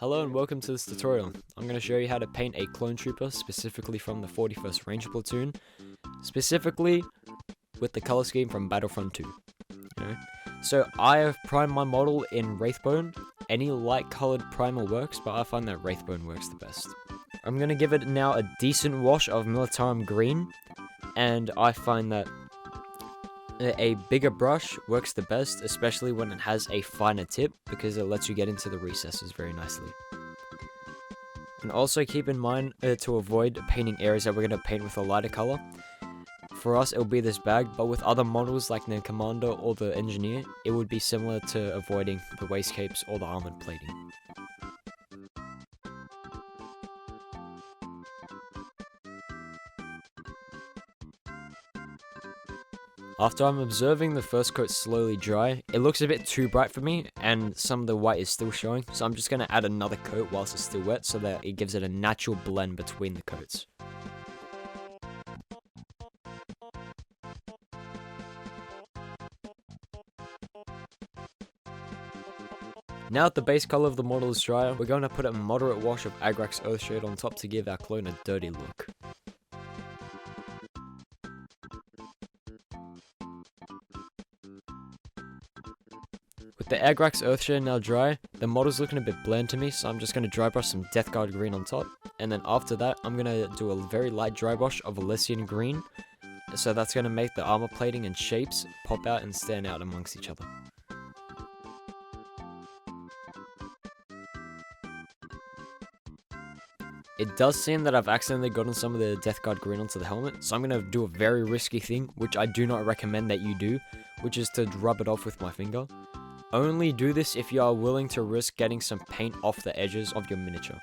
Hello and welcome to this tutorial. I'm going to show you how to paint a clone trooper specifically from the 41st Ranger Platoon, specifically with the color scheme from Battlefront 2. So I have primed my model in Wraithbone. Any light colored primer works, but I find that Wraithbone works the best. I'm going to give it now a decent wash of Militarum Green, and I find that a bigger brush works the best, especially when it has a finer tip, because it lets you get into the recesses very nicely. And also keep in mind to avoid painting areas that we're going to paint with a lighter color. For us, it will be this bag, but with other models like the Commander or the Engineer, it would be similar to avoiding the waistcapes or the armored plating. After I'm observing the first coat slowly dry, it looks a bit too bright for me and some of the white is still showing, so I'm just going to add another coat whilst it's still wet so that it gives it a natural blend between the coats. Now that the base color of the model is dry, we're going to put a moderate wash of Agrax Earthshade on top to give our clone a dirty look. With the Agrax Earthshade now dry, the model's looking a bit bland to me, so I'm just going to dry brush some Death Guard Green on top. And then after that, I'm going to do a very light dry brush of Elysian Green. So that's going to make the armor plating and shapes pop out and stand out amongst each other. It does seem that I've accidentally gotten some of the Death Guard Green onto the helmet, so I'm going to do a very risky thing, which I do not recommend that you do, which is to rub it off with my finger. Only do this if you are willing to risk getting some paint off the edges of your miniature.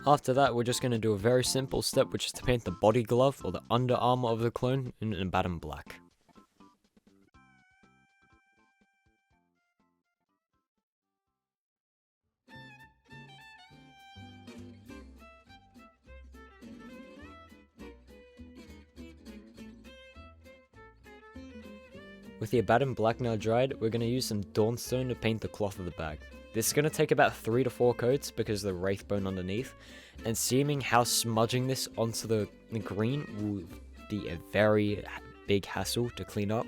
After that, we're just going to do a very simple step, which is to paint the body glove or the under armor of the clone in Abaddon black. With the Abaddon black now dried, we're going to use some Dawnstone to paint the cloth of the bag. This is going to take about 3 to 4 coats because of the Wraithbone underneath, and seeming how smudging this onto the green will be a very big hassle to clean up.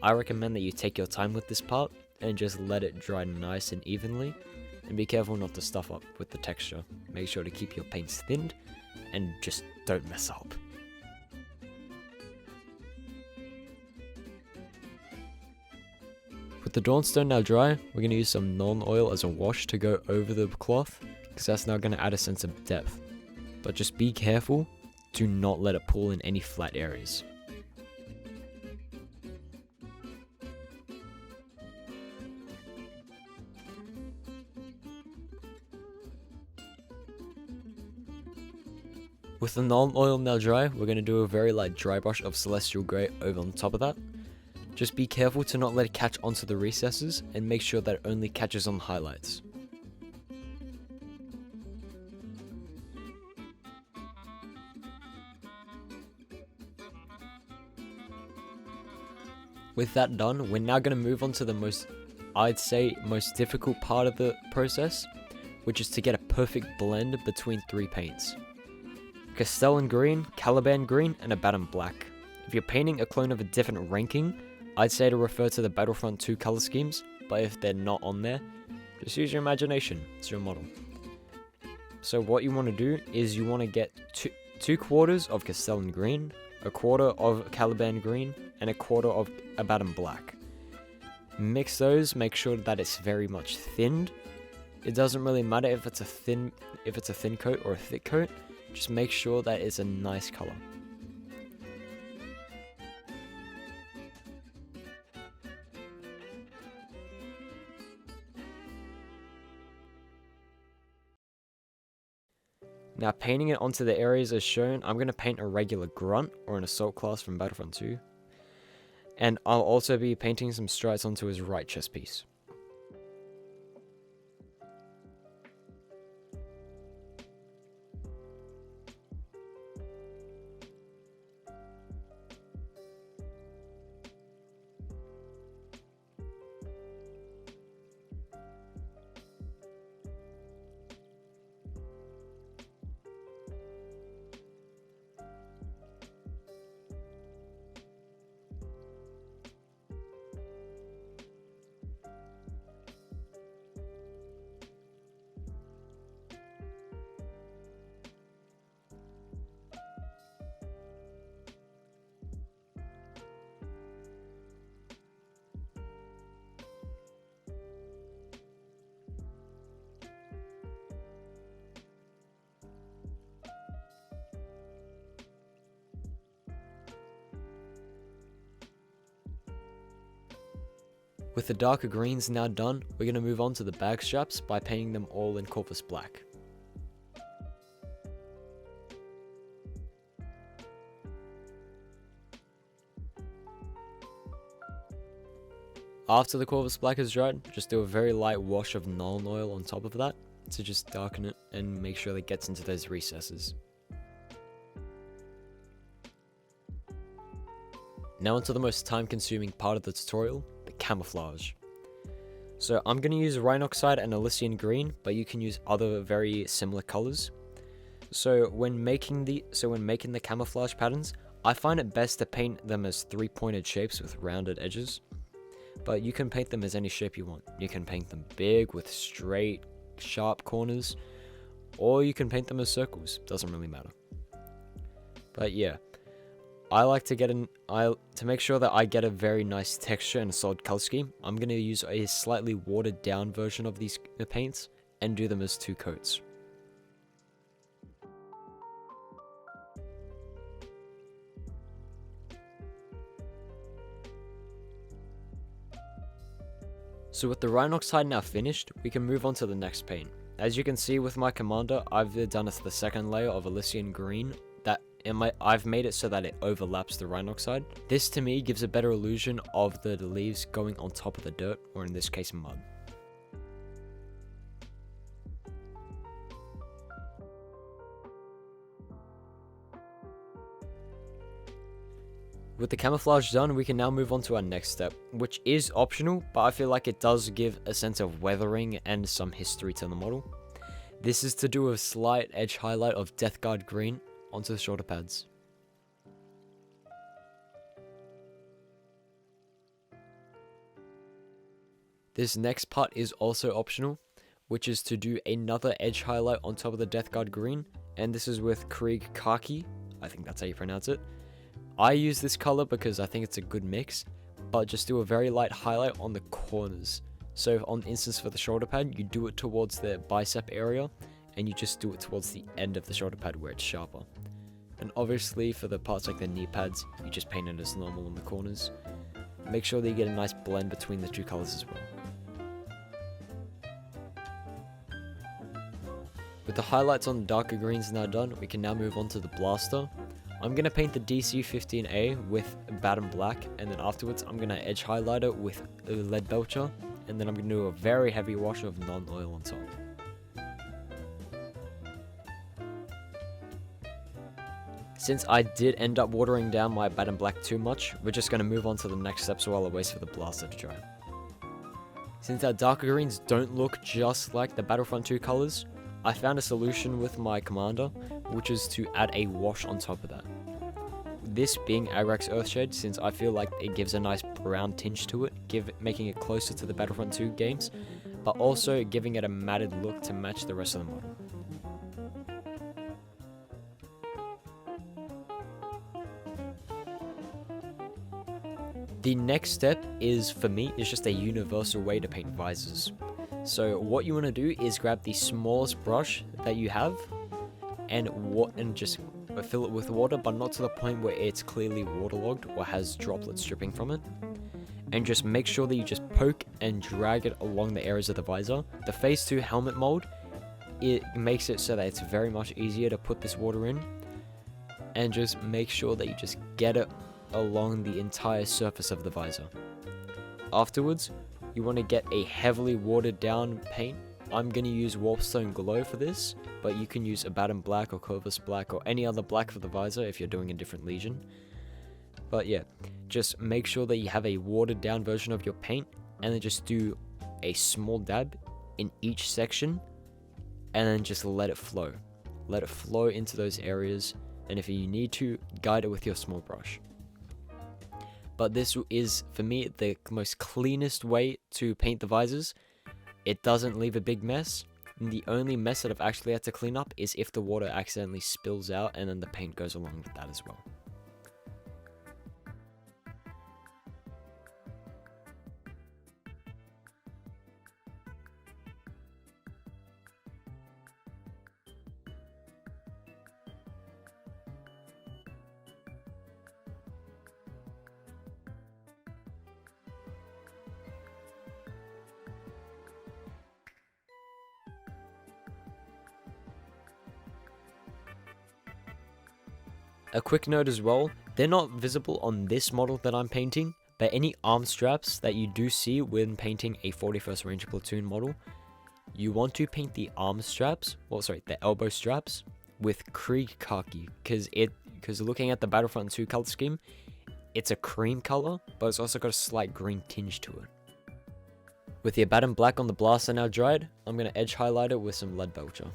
I recommend that you take your time with this part and just let it dry nice and evenly, and be careful not to stuff up with the texture. Make sure to keep your paints thinned and just don't mess up. With the Dawnstone now dry, we're going to use some non-oil as a wash to go over the cloth, because that's now going to add a sense of depth. But just be careful, do not let it pull in any flat areas. With the non-oil now dry, we're going to do a very light dry brush of Celestial Grey over on top of that. Just be careful to not let it catch onto the recesses, and make sure that it only catches on the highlights. With that done, we're now going to move on to the I'd say most difficult part of the process, which is to get a perfect blend between 3 paints. Castellan Green, Caliban Green, and Abaddon Black. If you're painting a clone of a different ranking, I'd say to refer to the Battlefront 2 color schemes, but if they're not on there, just use your imagination, it's your model. So what you want to do is you want to get 2/4 of Castellan Green, 1/4 of Caliban Green, and 1/4 of Abaddon Black. Mix those, make sure that it's very much thinned. It doesn't really matter if it's a thin coat or a thick coat, just make sure that it's a nice color. Now painting it onto the areas as shown, I'm going to paint a regular grunt or an assault class from Battlefront 2. And I'll also be painting some stripes onto his right chest piece. With the darker greens now done, we're going to move on to the bag straps by painting them all in Corvus Black. After the Corvus Black is dried, just do a very light wash of Nuln Oil on top of that to just darken it and make sure that it gets into those recesses. Now onto the most time consuming part of the tutorial, the camouflage. So I'm going to use Rhinoxide and Elysian Green, but you can use other very similar colors. So when making the camouflage patterns, I find it best to paint them as 3-pointed shapes with rounded edges. But you can paint them as any shape you want. You can paint them big with straight, sharp corners, or you can paint them as circles. Doesn't really matter. But yeah, I like to to make sure that I get a very nice texture and a solid color scheme. I'm going to use a slightly watered down version of these paints and do them as 2 coats. So with the Rhinoxide now finished, we can move on to the next paint. As you can see with my commander, I've done the second layer of Elysian Green. I've made it so that it overlaps the Rhinoxide. This to me gives a better illusion of the leaves going on top of the dirt, or in this case mud. With the camouflage done, we can now move on to our next step, which is optional, but I feel like it does give a sense of weathering and some history to the model. This is to do a slight edge highlight of Death Guard Green onto the shoulder pads. This next part is also optional, which is to do another edge highlight on top of the Death Guard Green, and this is with Krieg Khaki, I think that's how you pronounce it. I use this color because I think it's a good mix, but just do a very light highlight on the corners. So on instance for the shoulder pad, you do it towards the bicep area, and you just do it towards the end of the shoulder pad where it's sharper. And obviously for the parts like the knee pads, you just paint it as normal on the corners. Make sure that you get a nice blend between the 2 colors as well. With the highlights on the darker greens now done, we can now move on to the blaster. I'm going to paint the DC-15A with Baton Black, and then afterwards I'm going to edge highlight it with Lead Belcher, and then I'm going to do a very heavy wash of Nuln Oil on top. Since I did end up watering down my Baton Black too much, we're just going to move on to the next steps while I wait for the blaster to dry. Since our darker greens don't look just like the Battlefront 2 colors, I found a solution with my commander, which is to add a wash on top of that. This being Agrax Earthshade, since I feel like it gives a nice brown tinge to it, making it closer to the Battlefront 2 games, but also giving it a matted look to match the rest of the model. The next step for me, is just a universal way to paint visors. So what you want to do is grab the smallest brush that you have and just fill it with water, but not to the point where it's clearly waterlogged or has droplets dripping from it. And just make sure that you just poke and drag it along the areas of the visor. The phase 2 helmet mold it makes it so that it's very much easier to put this water in. And just make sure that you just get it along the entire surface of the visor. Afterwards, you want to get a heavily watered down paint. I'm going to use Warpstone Glow for this, but you can use Abaddon Black or Corvus Black or any other black for the visor if you're doing a different legion. But yeah, just make sure that you have a watered down version of your paint, and then just do a small dab in each section, and then just let it flow. Let it flow into those areas, and if you need to, guide it with your small brush. But this is, for me, the most cleanest way to paint the visors. It doesn't leave a big mess. And the only mess that I've actually had to clean up is if the water accidentally spills out and then the paint goes along with that as well. A quick note as well, they're not visible on this model that I'm painting, but any arm straps that you do see when painting a 41st Ranger Platoon model, you want to paint the arm straps, the elbow straps, with Krieg khaki, because looking at the Battlefront 2 color scheme, it's a cream color, but it's also got a slight green tinge to it. With the Abaddon Black on the blaster now dried, I'm going to edge highlight it with some lead belcher.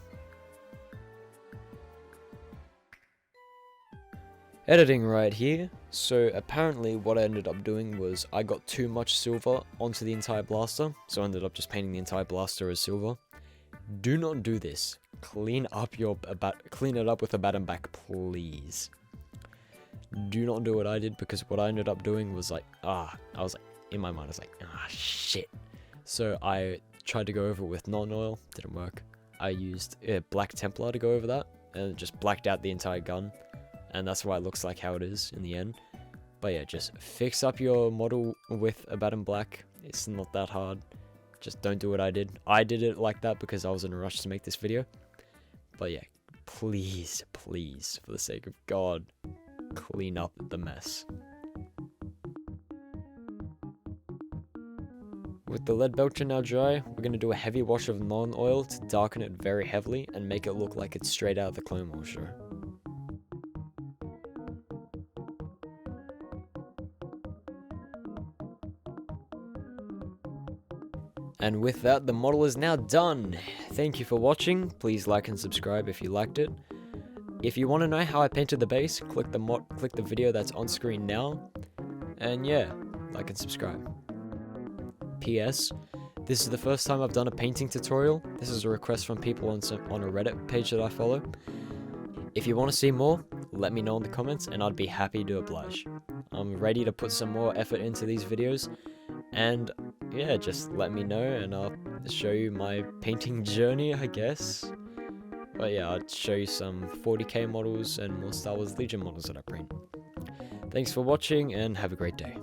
Editing right here. So apparently what I ended up doing was I got too much silver onto the entire blaster, so I ended up just painting the entire blaster as silver. Do not do this. Clean it up with Abaddon Black, please. Do not do what I did, because what I ended up doing was like, in my mind I was like, shit. So I tried to go over it with non-oil, didn't work. I used Black Templar to go over that, and it just blacked out the entire gun. And that's why it looks like how it is in the end. But yeah, just fix up your model with Abaddon Black. It's not that hard. Just don't do what I did. I did it like that because I was in a rush to make this video. But yeah, please, please, for the sake of God, clean up the mess. With the lead belcher now dry, we're going to do a heavy wash of non-oil to darken it very heavily and make it look like it's straight out of the Clone Wars show. And with that, the model is now done. Thank you for watching. Please like and subscribe if you liked it. If you want to know how I painted the base, click the video that's on screen now. And yeah, like and subscribe. P.S. This is the first time I've done a painting tutorial. This is a request from people on a Reddit page that I follow. If you want to see more, let me know in the comments and I'd be happy to oblige. I'm ready to put some more effort into these videos. And yeah, just let me know and I'll show you my painting journey, I guess. But yeah, I'll show you some 40k models and more Star Wars Legion models that I paint. Thanks for watching and have a great day.